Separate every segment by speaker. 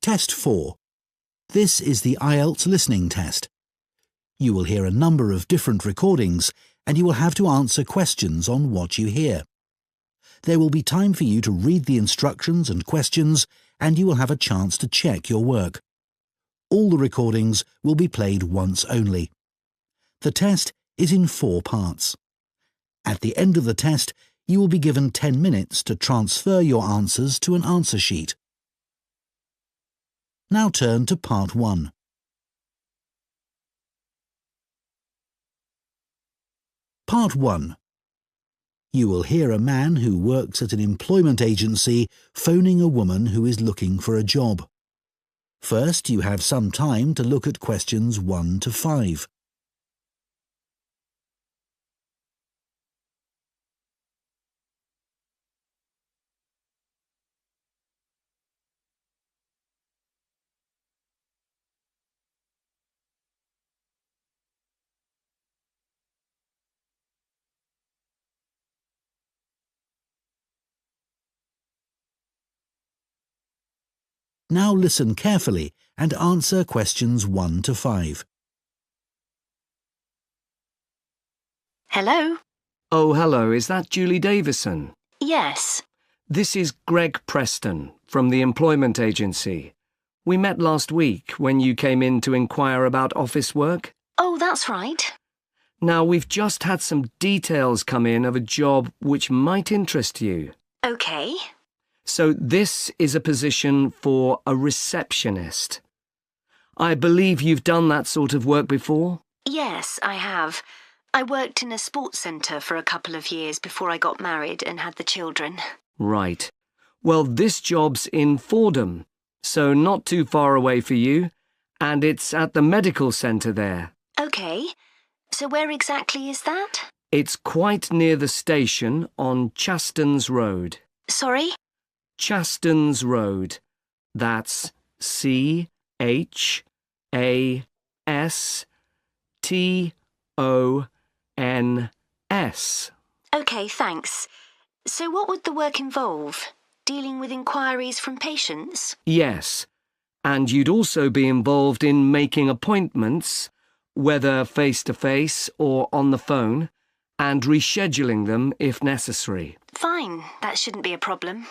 Speaker 1: Test 4. This is the IELTS listening test. You will hear a number of different recordings and you will have to answer questions on what you hear. There will be time for you to read the instructions and questions and you will have a chance to check your work. All the recordings will be played once only. The test is in 4 parts. At the end of the test, you will be given 10 minutes to transfer your answers to an answer sheet. Now turn to Part 1. Part 1. You will hear a man who works at an employment agency phoning a woman who is looking for a job. First, you have some time to look at questions 1 to 5. Now listen carefully and answer questions 1 to 5.
Speaker 2: Hello?
Speaker 3: Oh, hello. Is that Julie Davison?
Speaker 2: Yes.
Speaker 3: This is Greg Preston from the employment agency. We met last week when you came in to inquire about office work.
Speaker 2: Oh, that's right.
Speaker 3: Now, we've just had some details come in of a job which might interest you.
Speaker 2: OK.
Speaker 3: So this is a position for a receptionist. I believe you've done that sort of work before?
Speaker 2: Yes, I have. I worked in a sports centre for a couple of years before I got married and had the children.
Speaker 3: Right. Well, this job's in Fordham, so not too far away for you, and it's at the medical centre there.
Speaker 2: OK. So where exactly is that?
Speaker 3: It's quite near the station on Chastons Road.
Speaker 2: Sorry?
Speaker 3: Chastons Road. That's Chastons.
Speaker 2: OK, thanks. So what would the work involve? Dealing with inquiries from patients?
Speaker 3: Yes, and you'd also be involved in making appointments, whether face-to-face or on the phone, and rescheduling them if necessary.
Speaker 2: Fine, that shouldn't be a problem.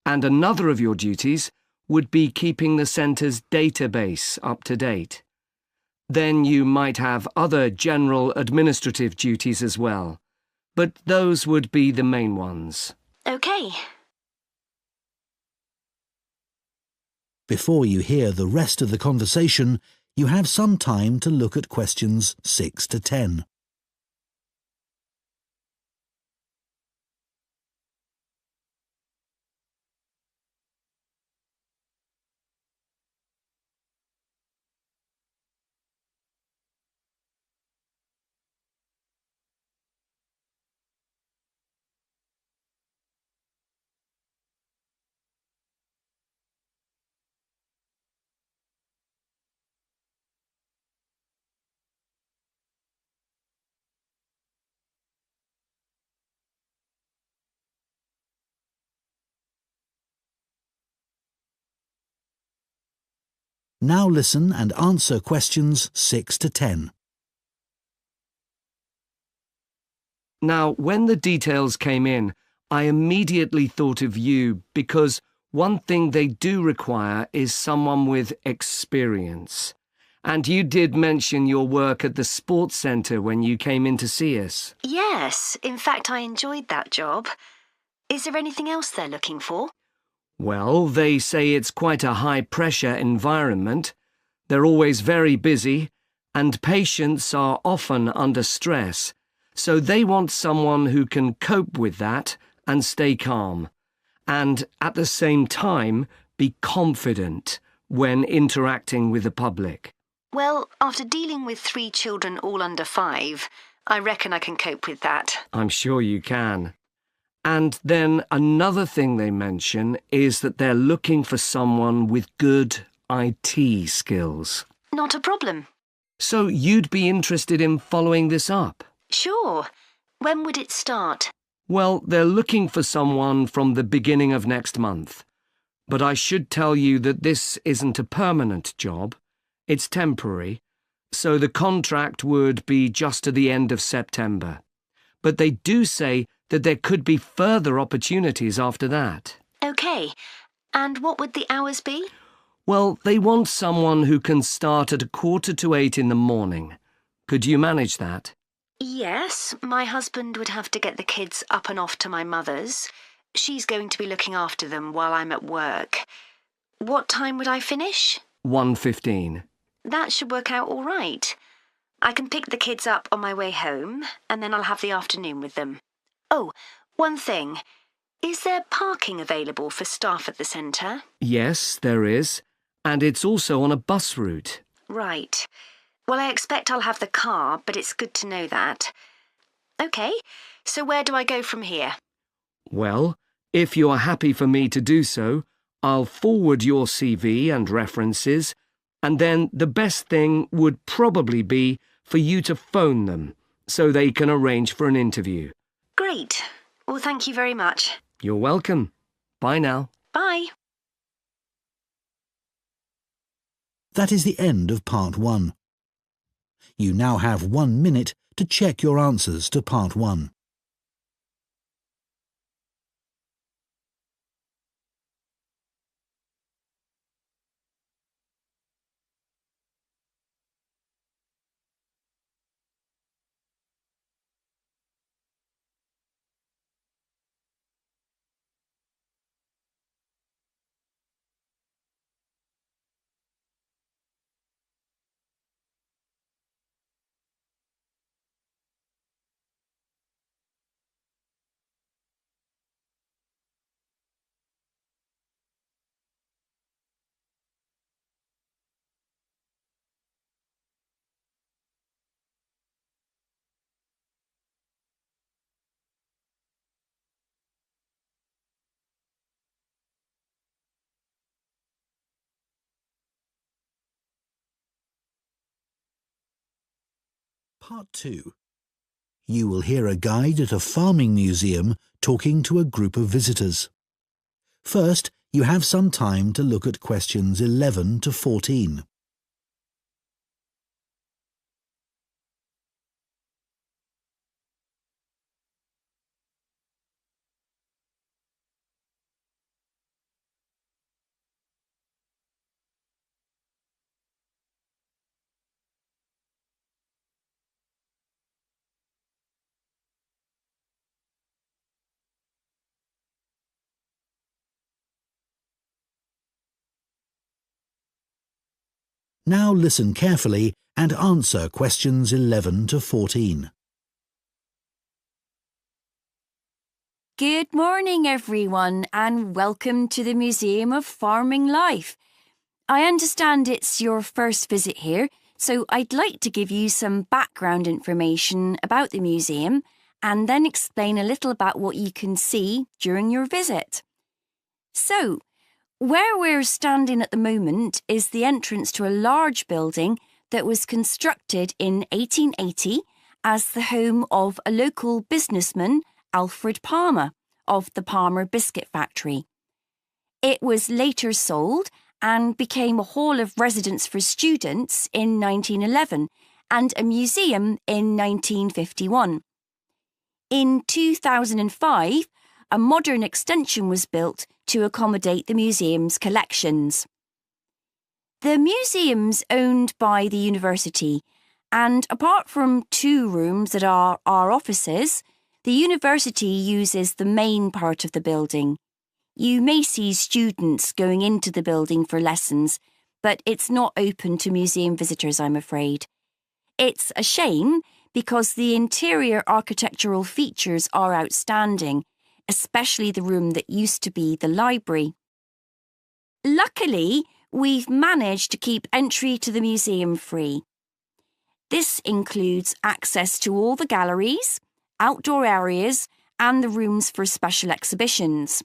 Speaker 3: And another of your duties would be keeping the centre's database up to date. Then you might have other general administrative duties as well, but those would be the main ones.
Speaker 2: OK.
Speaker 1: Before you hear the rest of the conversation, you have some time to look at questions 6 to 10. Now listen and answer questions 6 to 10.
Speaker 3: Now, when the details came in, I immediately thought of you because one thing they do require is someone with experience. And you did mention your work at the sports centre when you came in to see us.
Speaker 2: Yes, in fact I enjoyed that job. Is there anything else they're looking for?
Speaker 3: Well, they say it's quite a high-pressure environment. They're always very busy, and patients are often under stress. So they want someone who can cope with that and stay calm, and at the same time be confident when interacting with the public.
Speaker 2: Well, after dealing with 3 children all under 5, I reckon I can cope with that.
Speaker 3: I'm sure you can. And then another thing they mention is that they're looking for someone with good IT skills.
Speaker 2: Not a problem.
Speaker 3: So you'd be interested in following this up?
Speaker 2: Sure. When would it start?
Speaker 3: Well, they're looking for someone from the beginning of next month. But I should tell you that this isn't a permanent job. It's temporary, so the contract would be just to the end of September. But they do say that there could be further opportunities after that.
Speaker 2: OK. And what would the hours be?
Speaker 3: Well, they want someone who can start at 7:45 in the morning. Could you manage that?
Speaker 2: Yes, my husband would have to get the kids up and off to my mother's. She's going to be looking after them while I'm at work. What time would I finish?
Speaker 3: 1:15.
Speaker 2: That should work out all right. I can pick the kids up on my way home, and then I'll have the afternoon with them. Oh, one thing. Is there parking available for staff at the centre?
Speaker 3: Yes, there is. And it's also on a bus route.
Speaker 2: Right. Well, I expect I'll have the car, but it's good to know that. OK, so where do I go from here?
Speaker 3: Well, if you are happy for me to do so, I'll forward your CV and references, and then the best thing would probably be for you to phone them so they can arrange for an interview.
Speaker 2: Great. Well, thank you very much.
Speaker 3: You're welcome. Bye now.
Speaker 2: Bye.
Speaker 1: That is the end of Part 1. You now have 1 minute to check your answers to Part 1. Part 2. You will hear a guide at a farming museum talking to a group of visitors. First, you have some time to look at questions 11 to 14. Now listen carefully and answer questions 11 to 14.
Speaker 4: Good morning, everyone, and welcome to the Museum of Farming Life. I understand it's your first visit here, so I'd like to give you some background information about the museum and then explain a little about what you can see during your visit. So, where we're standing at the moment is the entrance to a large building that was constructed in 1880 as the home of a local businessman, Alfred Palmer, of the Palmer Biscuit Factory. It was later sold and became a hall of residence for students in 1911 and a museum in 1951. In 2005, a modern extension was built to accommodate the museum's collections. The museum's owned by the university, and apart from 2 rooms that are our offices, the university uses the main part of the building. You may see students going into the building for lessons, but it's not open to museum visitors, I'm afraid. It's a shame because the interior architectural features are outstanding, especially the room that used to be the library. Luckily, we've managed to keep entry to the museum free. This includes access to all the galleries, outdoor areas, and the rooms for special exhibitions.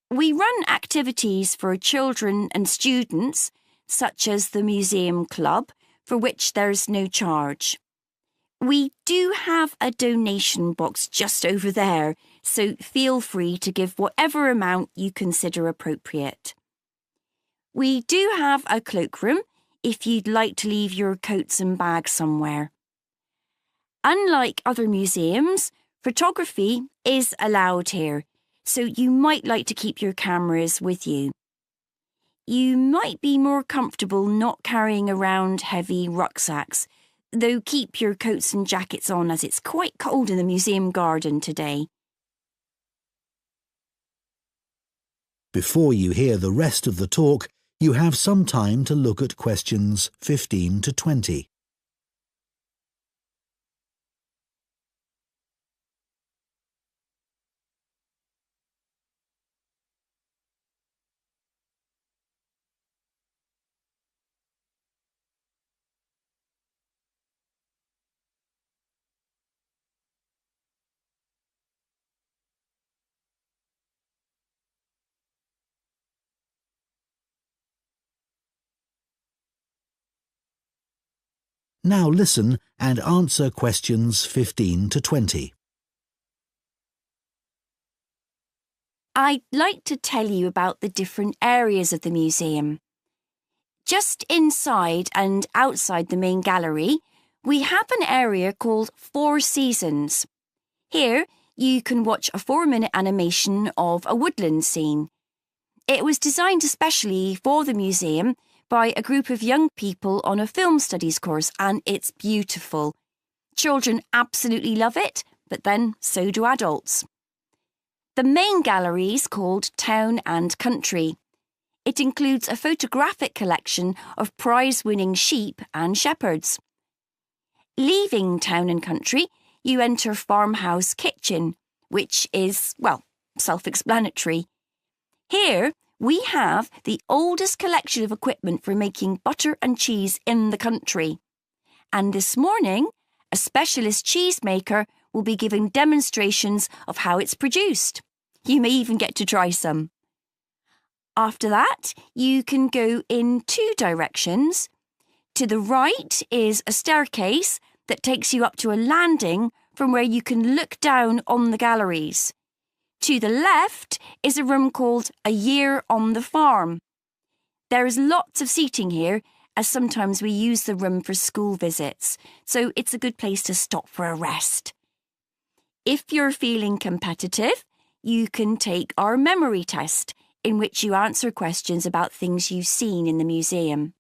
Speaker 4: We run activities for children and students, such as the Museum Club, for which there's no charge. We do have a donation box just over there so feel free to give whatever amount you consider appropriate. We do have a cloakroom if you'd like to leave your coats and bags somewhere. Unlike other museums, photography is allowed here, so you might like to keep your cameras with you. You might be more comfortable not carrying around heavy rucksacks, though keep your coats and jackets on as it's quite cold in the museum garden today.
Speaker 1: Before you hear the rest of the talk, you have some time to look at questions 15 to 20. Now listen and answer questions 15 to 20.
Speaker 4: I'd like to tell you about the different areas of the museum. Just inside and outside the main gallery, we have an area called Four Seasons. Here, you can watch a 4-minute animation of a woodland scene. It was designed especially for the museum by a group of young people on a film studies course, and it's beautiful. Children absolutely love it, but then so do adults. The main gallery is called Town and Country. It includes a photographic collection of prize-winning sheep and shepherds. Leaving Town and Country, you enter Farmhouse Kitchen, which is, well, self-explanatory. Here, we have the oldest collection of equipment for making butter and cheese in the country. And this morning, a specialist cheesemaker will be giving demonstrations of how it's produced. You may even get to try some. After that, you can go in 2 directions. To the right is a staircase that takes you up to a landing from where you can look down on the galleries. To the left is a room called A Year on the Farm. There is lots of seating here, as sometimes we use the room for school visits, so it's a good place to stop for a rest. If you're feeling competitive, you can take our memory test, in which you answer questions about things you've seen in the museum.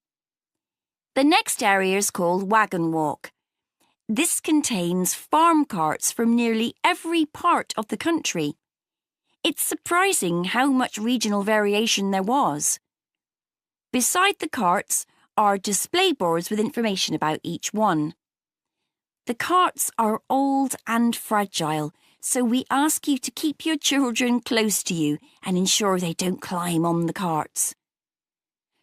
Speaker 4: The next area is called Wagon Walk. This contains farm carts from nearly every part of the country. It's surprising how much regional variation there was. Beside the carts are display boards with information about each one. The carts are old and fragile, so we ask you to keep your children close to you and ensure they don't climb on the carts.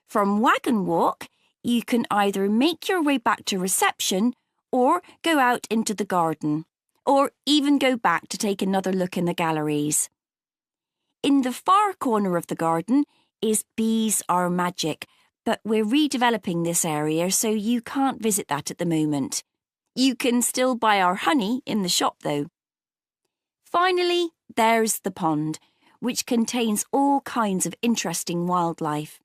Speaker 4: From Wagon Walk, you can either make your way back to reception or go out into the garden, or even go back to take another look in the galleries. In the far corner of the garden is Bees Are Magic, but we're redeveloping this area so you can't visit that at the moment. You can still buy our honey in the shop though. Finally, there's the pond, which contains all kinds of interesting wildlife.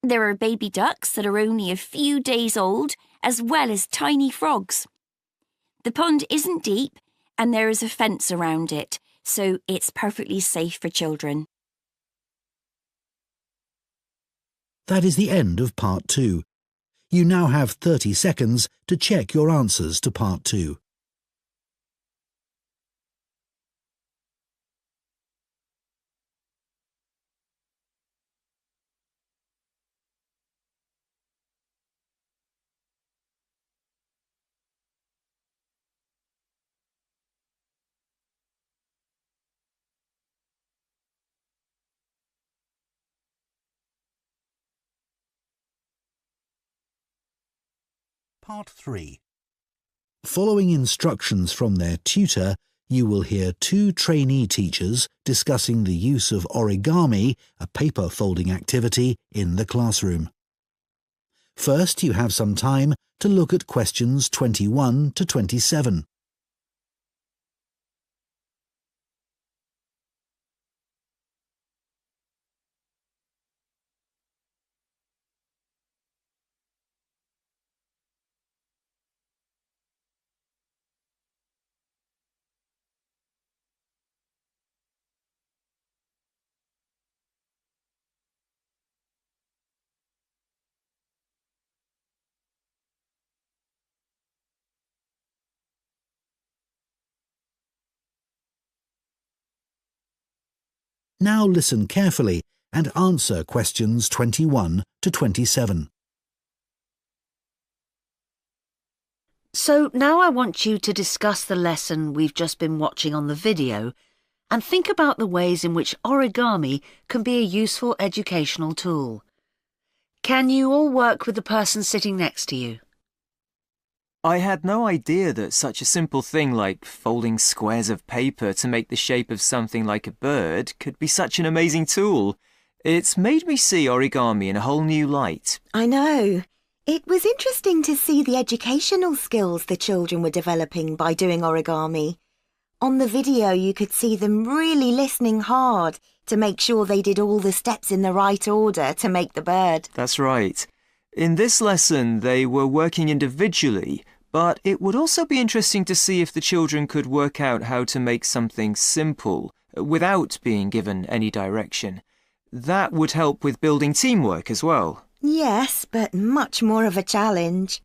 Speaker 4: There are baby ducks that are only a few days old, as well as tiny frogs. The pond isn't deep, and there is a fence around it, so it's perfectly safe for children.
Speaker 1: That is the end of Part 2. You now have 30 seconds to check your answers to Part 2. Part 3. Following instructions from their tutor, you will hear 2 trainee teachers discussing the use of origami, a paper folding activity, in the classroom. First, you have some time to look at questions 21 to 27. Now listen carefully and answer questions 21 to 27.
Speaker 5: So now I want you to discuss the lesson we've just been watching on the video and think about the ways in which origami can be a useful educational tool. Can you all work with the person sitting next to you?
Speaker 6: I had no idea that such a simple thing like folding squares of paper to make the shape of something like a bird could be such an amazing tool. It's made me see origami in a whole new light.
Speaker 7: I know. It was interesting to see the educational skills the children were developing by doing origami. On the video, you could see them really listening hard to make sure they did all the steps in the right order to make the bird.
Speaker 6: That's right. In this lesson, they were working individually, but it would also be interesting to see if the children could work out how to make something simple without being given any direction. That would help with building teamwork as well.
Speaker 7: Yes, but much more of a challenge.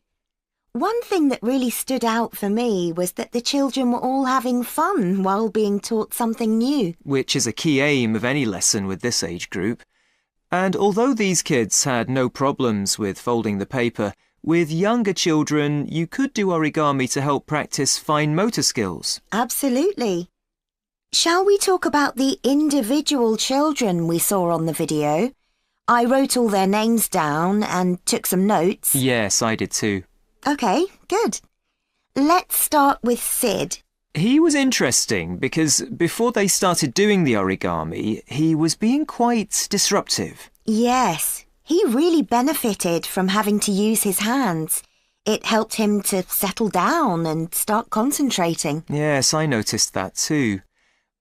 Speaker 7: One thing that really stood out for me was that the children were all having fun while being taught something new.
Speaker 6: Which is a key aim of any lesson with this age group. And although these kids had no problems with folding the paper, with younger children you could do origami to help practice fine motor skills.
Speaker 7: Absolutely. Shall we talk about the individual children we saw on the video? I wrote all their names down and took some notes.
Speaker 6: Yes, I did too.
Speaker 7: OK, good. Let's start with Sid.
Speaker 6: He was interesting because before they started doing the origami, he was being quite disruptive.
Speaker 7: Yes, he really benefited from having to use his hands. It helped him to settle down and start concentrating.
Speaker 6: Yes, I noticed that too.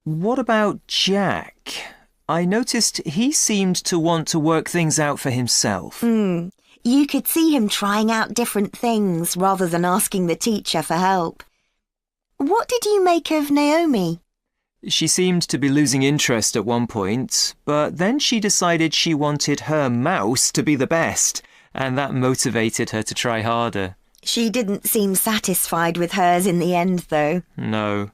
Speaker 6: What about Jack? I noticed he seemed to want to work things out for himself.
Speaker 7: You could see him trying out different things rather than asking the teacher for help. What did you make of Naomi?
Speaker 6: She seemed to be losing interest at one point, but then she decided she wanted her mouse to be the best, and that motivated her to try harder.
Speaker 7: She didn't seem satisfied with hers in the end, though.
Speaker 6: No.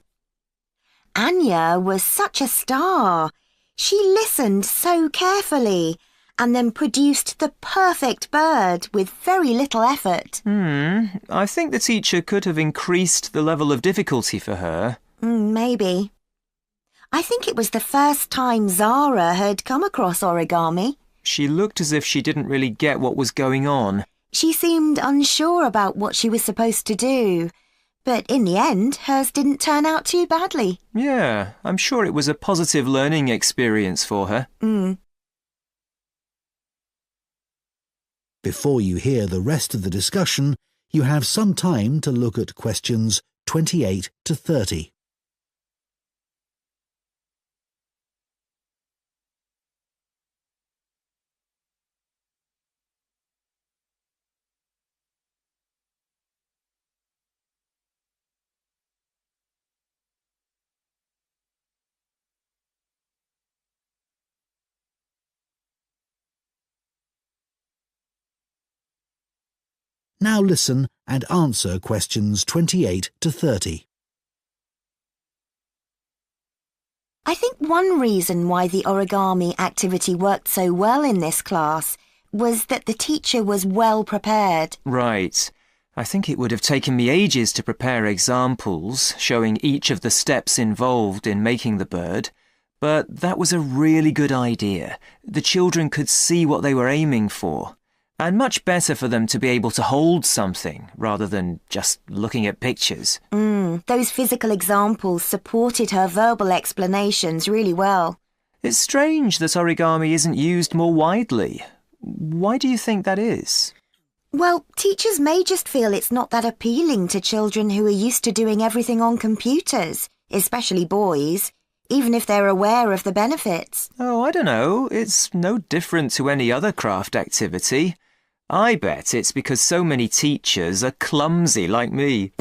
Speaker 7: Anya was such a star. She listened so carefully and then produced the perfect bird with very little effort.
Speaker 6: I think the teacher could have increased the level of difficulty for her.
Speaker 7: Maybe. I think it was the first time Zara had come across origami.
Speaker 6: She looked as if she didn't really get what was going on.
Speaker 7: She seemed unsure about what she was supposed to do. But in the end, hers didn't turn out too badly.
Speaker 6: Yeah, I'm sure it was a positive learning experience for her.
Speaker 1: Before you hear the rest of the discussion, you have some time to look at questions 28 to 30. Now listen and answer questions 28 to 30.
Speaker 7: I think one reason why the origami activity worked so well in this class was that the teacher was well prepared.
Speaker 6: Right. I think it would have taken me ages to prepare examples showing each of the steps involved in making the bird, but that was a really good idea. The children could see what they were aiming for. And much better for them to be able to hold something rather than just looking at pictures.
Speaker 7: Those physical examples supported her verbal explanations really well.
Speaker 6: It's strange that origami isn't used more widely. Why do you think that is?
Speaker 7: Well, teachers may just feel it's not that appealing to children who are used to doing everything on computers, especially boys, even if they're aware of the benefits.
Speaker 6: Oh, I don't know. It's no different to any other craft activity. I bet it's because so many teachers are clumsy like me.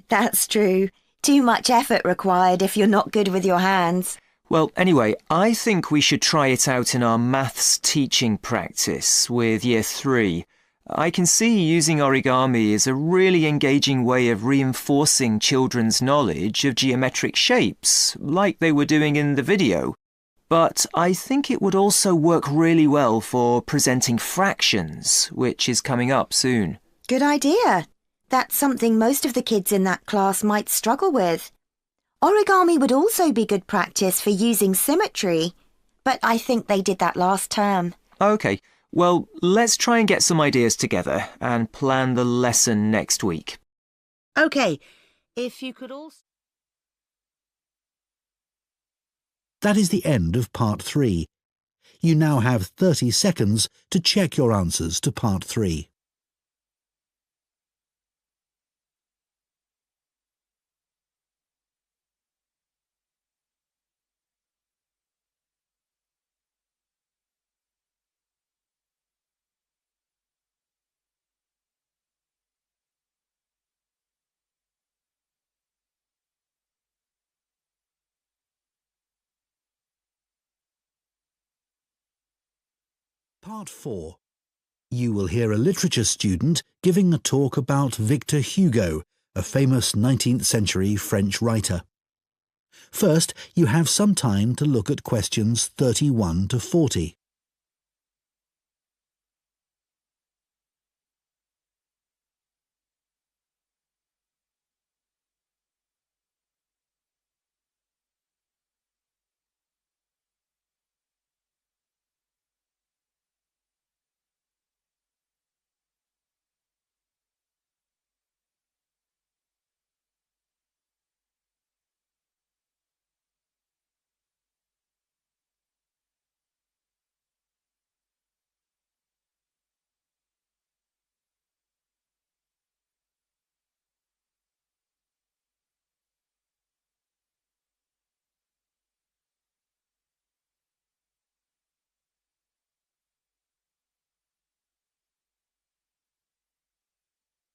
Speaker 7: That's true. Too much effort required if you're not good with your hands.
Speaker 6: Well, anyway, I think we should try it out in our maths teaching practice with Year 3. I can see using origami is a really engaging way of reinforcing children's knowledge of geometric shapes, like they were doing in the video. But I think it would also work really well for presenting fractions, which is coming up soon.
Speaker 7: Good idea. That's something most of the kids in that class might struggle with. Origami would also be good practice for using symmetry, but I think they did that last term.
Speaker 6: OK, well, let's try and get some ideas together and plan the lesson next week.
Speaker 5: OK, if you could also...
Speaker 1: That is the end of Part 3. You now have 30 seconds to check your answers to Part 3. Part 4. You will hear a literature student giving a talk about Victor Hugo, a famous 19th century French writer. First, you have some time to look at questions 31 to 40.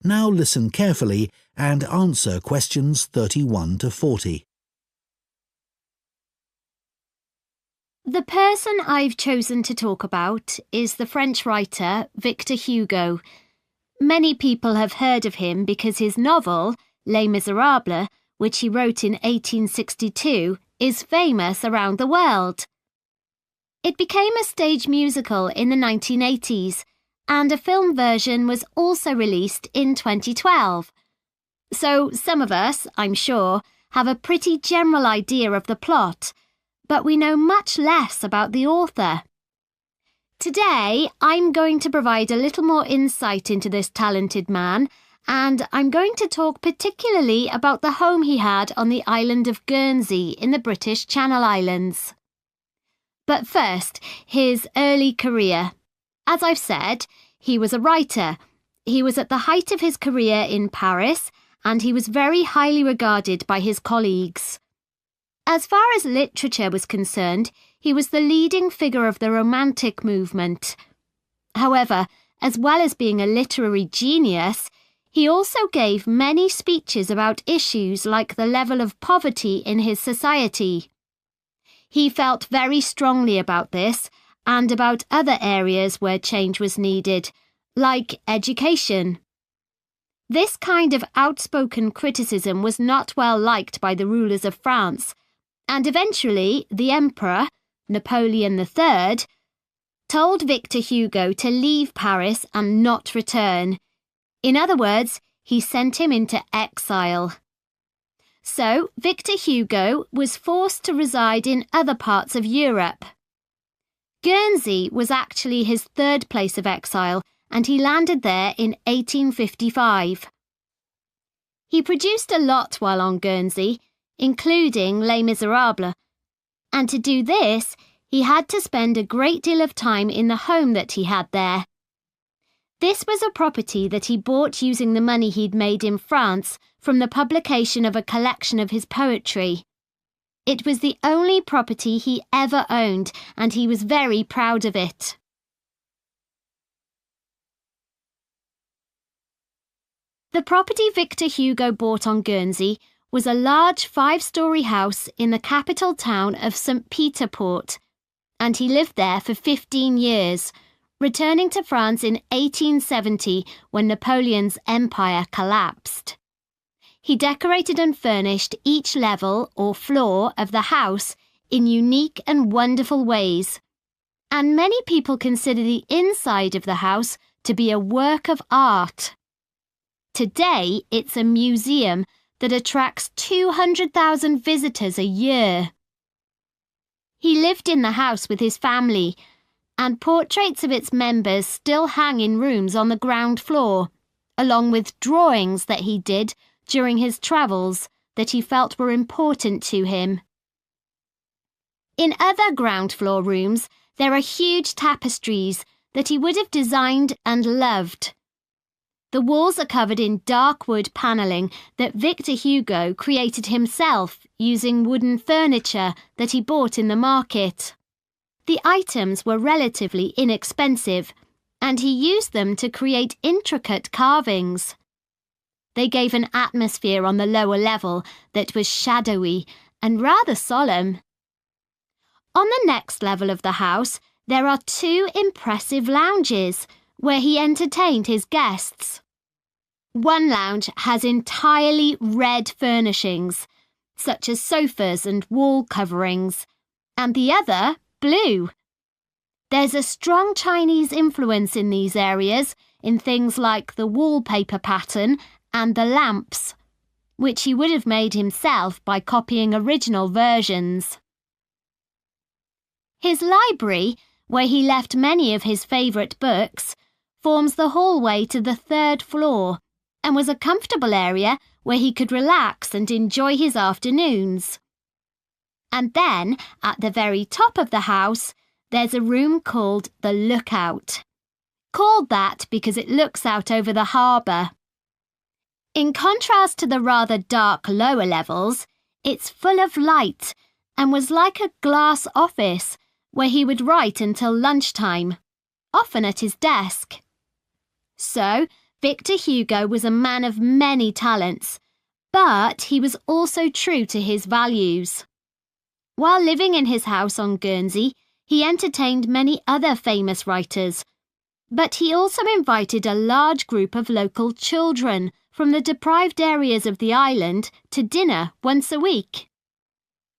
Speaker 1: Now listen carefully and answer questions 31 to 40.
Speaker 8: The person I've chosen to talk about is the French writer Victor Hugo. Many people have heard of him because his novel, Les Miserables, which he wrote in 1862, is famous around the world. It became a stage musical in the 1980s, and a film version was also released in 2012. So some of us, I'm sure, have a pretty general idea of the plot, but we know much less about the author. Today, I'm going to provide a little more insight into this talented man, and I'm going to talk particularly about the home he had on the island of Guernsey in the British Channel Islands. But first, his early career. As I've said, he was a writer. He was at the height of his career in Paris, and he was very highly regarded by his colleagues. As far as literature was concerned, he was the leading figure of the Romantic movement. However, as well as being a literary genius, he also gave many speeches about issues like the level of poverty in his society. He felt very strongly about this and about other areas where change was needed, like education. This kind of outspoken criticism was not well liked by the rulers of France, and eventually the Emperor, Napoleon III, told Victor Hugo to leave Paris and not return. In other words, he sent him into exile. So Victor Hugo was forced to reside in other parts of Europe. Guernsey was actually his third place of exile, and he landed there in 1855. He produced a lot while on Guernsey, including Les Miserables, and to do this, he had to spend a great deal of time in the home that he had there. This was a property that he bought using the money he'd made in France from the publication of a collection of his poetry. It was the only property he ever owned, and he was very proud of it. The property Victor Hugo bought on Guernsey was a large 5-storey house in the capital town of St. Peter Port, and he lived there for 15 years, returning to France in 1870 when Napoleon's empire collapsed. He decorated and furnished each level or floor of the house in unique and wonderful ways. And many people consider the inside of the house to be a work of art. Today, it's a museum that attracts 200,000 visitors a year. He lived in the house with his family, and portraits of its members still hang in rooms on the ground floor, along with drawings that he did during his travels that he felt were important to him. In other ground floor rooms, there are huge tapestries that he would have designed and loved. The walls are covered in dark wood panelling that Victor Hugo created himself using wooden furniture that he bought in the market. The items were relatively inexpensive, and he used them to create intricate carvings. They gave an atmosphere on the lower level that was shadowy and rather solemn. On the next level of the house, there are 2 impressive lounges where he entertained his guests. One lounge has entirely red furnishings, such as sofas and wall coverings, and the other blue. There's a strong Chinese influence in these areas in things like the wallpaper pattern and the lamps, which he would have made himself by copying original versions. His library, where he left many of his favourite books, forms the hallway to the 3rd floor and was a comfortable area where he could relax and enjoy his afternoons. And then, at the very top of the house, there's a room called the Lookout. Called that because it looks out over the harbour. In contrast to the rather dark lower levels, it's full of light and was like a glass office where he would write until lunchtime, often at his desk. So, Victor Hugo was a man of many talents, but he was also true to his values. While living in his house on Guernsey, he entertained many other famous writers, but he also invited a large group of local children from the deprived areas of the island to dinner once a week.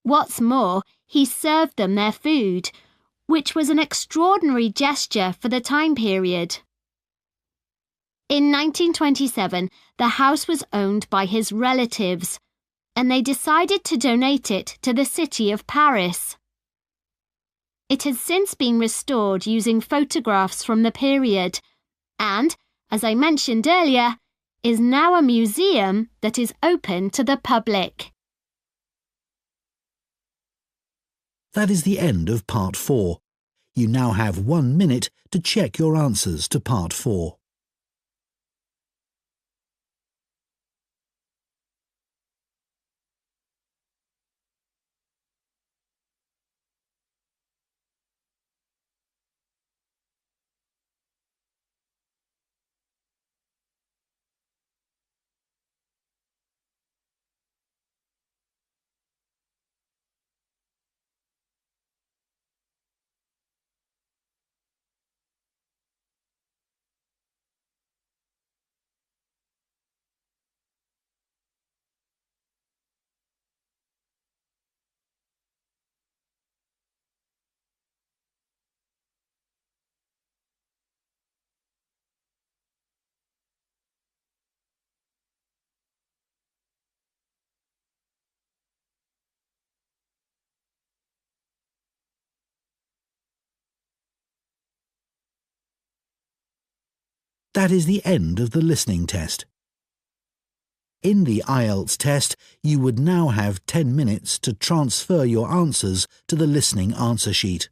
Speaker 8: What's more, he served them their food, which was an extraordinary gesture for the time period. In 1927, the house was owned by his relatives, and they decided to donate it to the city of Paris. It has since been restored using photographs from the period, and, as I mentioned earlier, is now a museum that is open to the public.
Speaker 1: That is the end of Part 4. You now have 1 minute to check your answers to Part 4. That is the end of the listening test. In the IELTS test, you would now have 10 minutes to transfer your answers to the listening answer sheet.